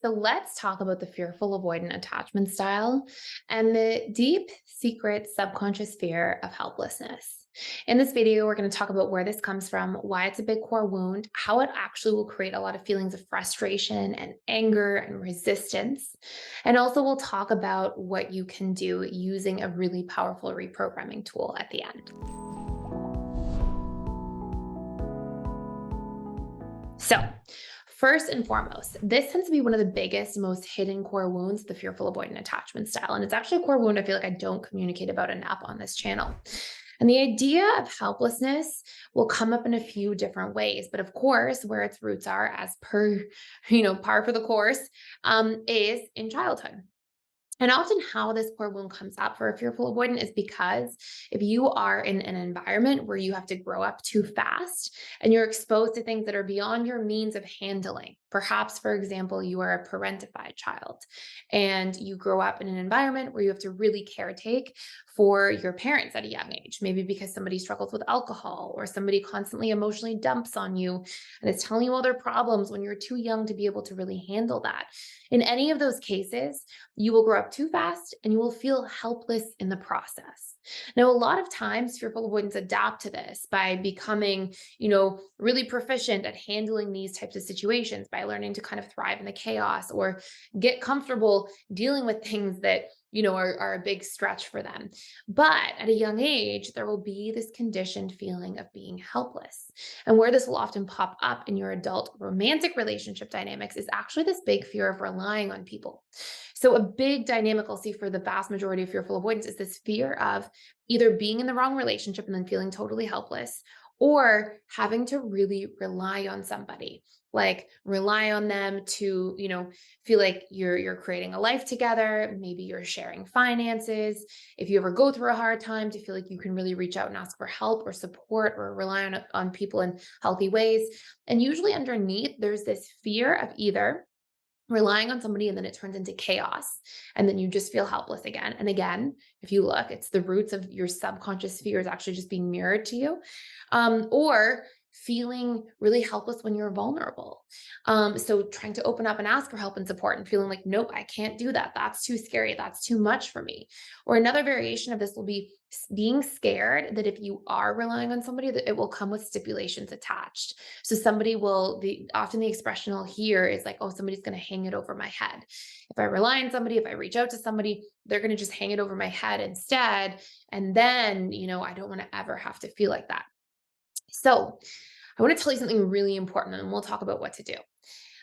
So let's talk about the fearful avoidant attachment style and the deep, secret, subconscious fear of helplessness. In this video, we're going to talk about where this comes from, why it's a big core wound, how it actually will create a lot of feelings of frustration and anger and resistance. And also, we'll talk about what you can do using a really powerful reprogramming tool at the end. So, first and foremost, this tends to be one of the biggest, most hidden core wounds, the fearful avoidant attachment style. And it's actually a core wound I feel like I don't communicate about enough on this channel. And the idea of helplessness will come up in a few different ways. But of course, where its roots are, as per, par for the course, is in childhood. And often, how this core wound comes up for a fearful avoidant is because if you are in an environment where you have to grow up too fast and you're exposed to things that are beyond your means of handling, perhaps, for example, you are a parentified child and you grow up in an environment where you have to really caretake for your parents at a young age, maybe because somebody struggles with alcohol or somebody constantly emotionally dumps on you and is telling you all their problems when you're too young to be able to really handle that. In any of those cases, you will grow up too fast and you will feel helpless in the process. Now, a lot of times fearful avoidants adapt to this by becoming, really proficient at handling these types of situations by learning to kind of thrive in the chaos or get comfortable dealing with things that are a big stretch for them. But at a young age, there will be this conditioned feeling of being helpless. And where this will often pop up in your adult romantic relationship dynamics is actually this big fear of relying on people. So, a big dynamic I'll see for the vast majority of fearful avoidance is this fear of either being in the wrong relationship and then feeling totally helpless, or having to really rely on somebody, like rely on them to, feel like you're creating a life together. Maybe you're sharing finances. If you ever go through a hard time, to feel like you can really reach out and ask for help or support or rely on people in healthy ways. And usually underneath, there's this fear of either relying on somebody and then it turns into chaos and then you just feel helpless again and again. If you look, it's the roots of your subconscious fears actually just being mirrored to you, or feeling really helpless when you're vulnerable. So trying to open up and ask for help and support and feeling like, nope, I can't do that, that's too scary, that's too much for me. Or another variation of this will be being scared that if you are relying on somebody, that it will come with stipulations attached. So somebody will, often the expression I'll hear is like, oh, somebody's going to hang it over my head. If I rely on somebody, if I reach out to somebody, they're going to just hang it over my head instead. And then, I don't want to ever have to feel like that. So I want to tell you something really important and we'll talk about what to do.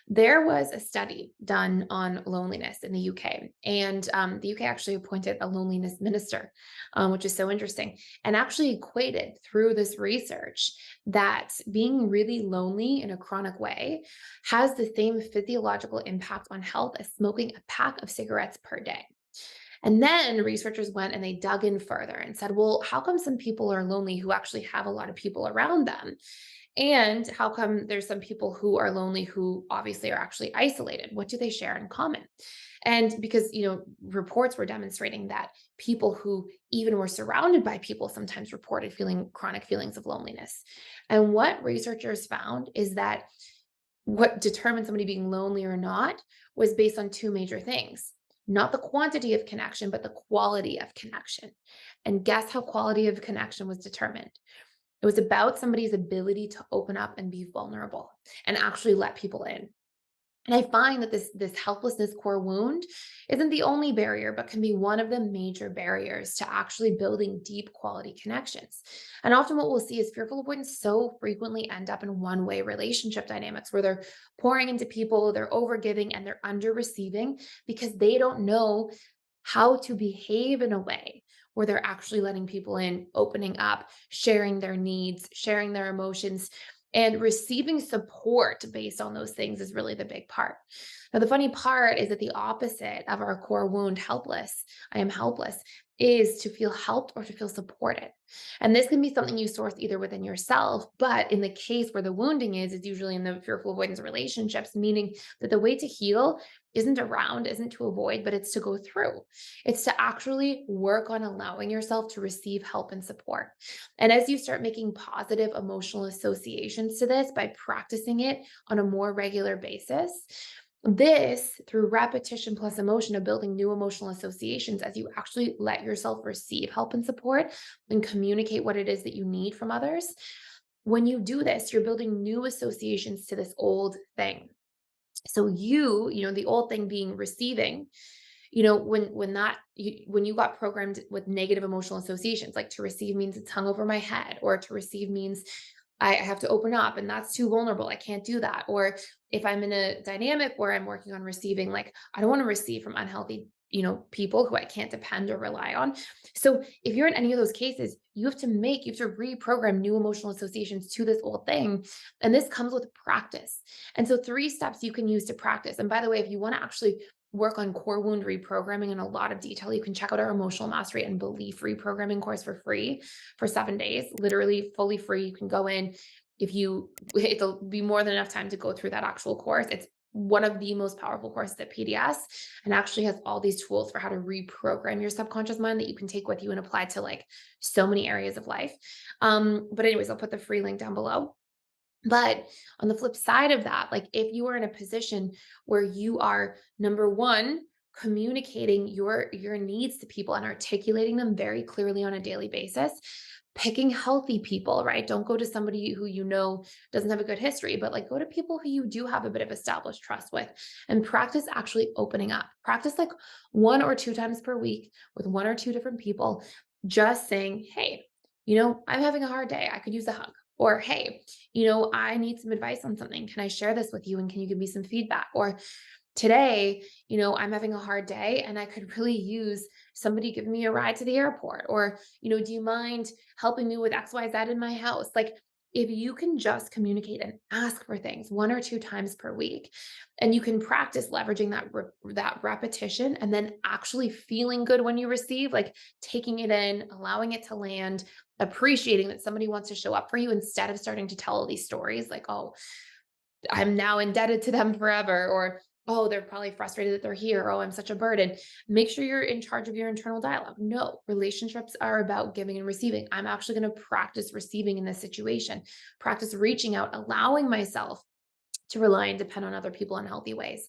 There was a study done on loneliness in the UK, and the UK actually appointed a loneliness minister, which is so interesting, and actually equated through this research that being really lonely in a chronic way has the same physiological impact on health as smoking a pack of cigarettes per day. And then researchers went and they dug in further and said, well, how come some people are lonely who actually have a lot of people around them? And how come there's some people who are lonely who obviously are actually isolated? What do they share in common? And because, reports were demonstrating that people who even were surrounded by people sometimes reported feeling chronic feelings of loneliness. And what researchers found is that what determined somebody being lonely or not was based on two major things. Not the quantity of connection, but the quality of connection. And guess how quality of connection was determined? It was about somebody's ability to open up and be vulnerable and actually let people in. And I find that this helplessness core wound isn't the only barrier, but can be one of the major barriers to actually building deep quality connections. And often what we'll see is fearful avoidants so frequently end up in one-way relationship dynamics where they're pouring into people, they're overgiving, and they're under receiving because they don't know how to behave in a way where they're actually letting people in, opening up, sharing their needs, sharing their emotions, and receiving support based on those things is really the big part. Now, the funny part is that the opposite of our core wound, helpless, I am helpless, is to feel helped or to feel supported. And this can be something you source either within yourself, but in the case where the wounding is usually in the fearful avoidance relationships, meaning that the way to heal isn't around, isn't to avoid, but it's to go through. It's to actually work on allowing yourself to receive help and support. And as you start making positive emotional associations to this by practicing it on a more regular basis, This, through repetition plus emotion of building new emotional associations as you actually let yourself receive help and support and communicate what it is that you need from others. When you do this, you're building new associations to this old thing. So the old thing being receiving, when you got programmed with negative emotional associations, like to receive means it's hung over my head, or to receive means I have to open up and that's too vulnerable, I can't do that. Or if I'm in a dynamic where I'm working on receiving, like I don't want to receive from unhealthy people who I can't depend or rely on. So if you're in any of those cases, you have to reprogram new emotional associations to this old thing, and this comes with practice. And so 3 steps you can use to practice. And by the way, if you want to actually work on core wound reprogramming in a lot of detail, you can check out our emotional mastery and belief reprogramming course for free for 7 days, literally fully free. You can go in. It'll be more than enough time to go through that actual course. It's one of the most powerful courses at PDS, and actually has all these tools for how to reprogram your subconscious mind that you can take with you and apply to like so many areas of life. But anyways, I'll put the free link down below. But on the flip side of that, like if you are in a position where you are, number one, communicating your needs to people and articulating them very clearly on a daily basis, picking healthy people, right? Don't go to somebody who doesn't have a good history, but like go to people who you do have a bit of established trust with, and practice actually opening up. Practice like 1 or 2 times per week with 1 or 2 different people, just saying, hey, I'm having a hard day. I could use a hug. Or, hey, I need some advice on something. Can I share this with you? And can you give me some feedback? Or today, I'm having a hard day and I could really use somebody giving me a ride to the airport. Or, do you mind helping me with XYZ in my house? Like, if you can just communicate and ask for things 1 or 2 times per week, and you can practice leveraging that repetition and then actually feeling good when you receive, like taking it in, allowing it to land, appreciating that somebody wants to show up for you instead of starting to tell all these stories like, oh, I'm now indebted to them forever, or oh, they're probably frustrated that they're here, or oh, I'm such a burden. Make sure you're in charge of your internal dialogue. No, relationships are about giving and receiving. I'm actually going to practice receiving in this situation, practice reaching out, allowing myself to rely and depend on other people in healthy ways.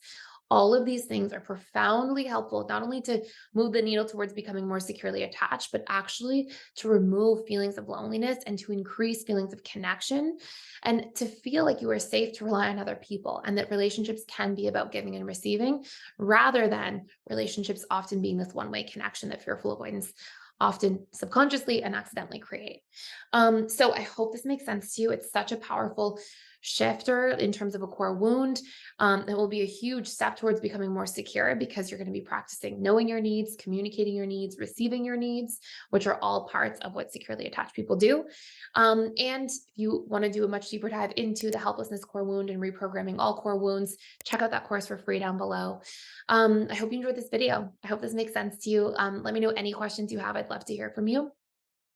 All of these things are profoundly helpful, not only to move the needle towards becoming more securely attached, but actually to remove feelings of loneliness and to increase feelings of connection, and to feel like you are safe to rely on other people, and that relationships can be about giving and receiving rather than relationships often being this one-way connection that fearful avoidance often subconsciously and accidentally create. So I hope this makes sense to you. It's such a powerful shifter in terms of a core wound. It will be a huge step towards becoming more secure because you're going to be practicing knowing your needs, communicating your needs, receiving your needs, which are all parts of what securely attached people do. And if you want to do a much deeper dive into the helplessness core wound and reprogramming all core wounds, check out that course for free down below. I hope you enjoyed this video. I hope this makes sense to you. Let me know any questions you have. I'd love to hear from you.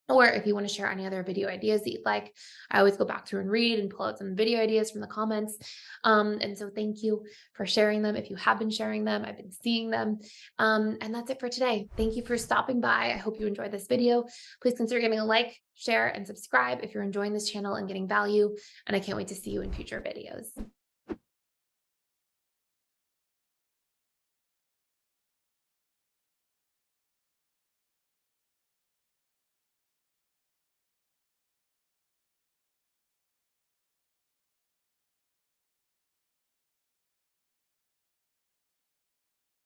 Or if you want to share any other video ideas that you'd like, I always go back through and read and pull out some video ideas from the comments. And so thank you for sharing them. If you have been sharing them, I've been seeing them. And that's it for today. Thank you for stopping by. I hope you enjoyed this video. Please consider giving a like, share, and subscribe if you're enjoying this channel and getting value. And I can't wait to see you in future videos.